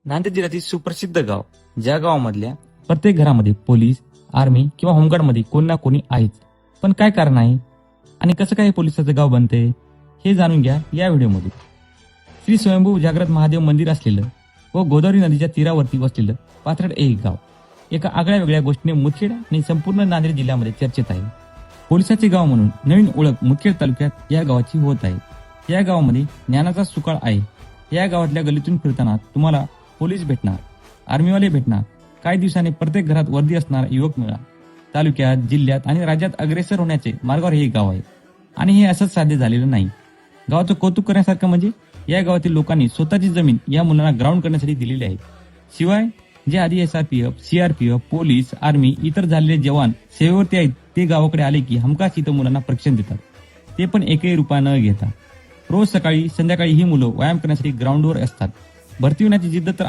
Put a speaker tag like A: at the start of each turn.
A: नांदेड जिल्ह्यातील सुप्रसिद्ध गाव, ज्या गावामधल्या प्रत्येक घरामध्ये पोलीस, आर्मी किंवा होमगार्ड मध्ये कोणी ना कोणी आहेच. पण काय कारण आहे आणि कसं काय हे पोलिसाचं गाव बनते हे जाणून घ्या या व्हिडिओमध्ये. श्री स्वयंभू जागृत महादेव मंदिर असलेलं व गोदावरी नदीच्या तीरावरती वसलेलं पाथर्ड हे एक गाव एका आगळ्या वेगळ्या गोष्टीने मुदखेड आणि संपूर्ण नांदेड जिल्ह्यामध्ये चर्चेत आहे. पोलिसाचे गाव म्हणून नवीन ओळख मुदखेड तालुक्यात या गावाची होत आहे. या गावामध्ये ज्ञानाचा सुकाळ आहे. या गावातल्या गल्लीतून फिरताना तुम्हाला पोलीस भेटणार, आर्मीवाले भेटणार, काही दिवसांनी प्रत्येक घरात वर्दी असणारा युवक मिळणार. तालुक्यात, जिल्ह्यात आणि राज्यात अग्रेसर होण्याचे मार्गावर हे गाव आहे. आणि हे असंच साध्य झालेलं नाही. गावाचं कौतुक करण्यासारखं म्हणजे या गावातील लोकांनी स्वतःची जमीन या मुलांना ग्राउंड करण्यासाठी दिलेली आहे. शिवाय जे आधी SRPF, CRPF, पोलीस, आर्मी, इतर झालेले जवान सेवेवरती आहेत ते गावाकडे आले की हमखास इथं मुलांना प्रशिक्षण देतात. ते पण एकही रुपया न घेता. रोज सकाळी संध्याकाळी ही मुलं व्यायाम करण्यासाठी ग्राउंडवर असतात. भरती होण्याची जिद्द तर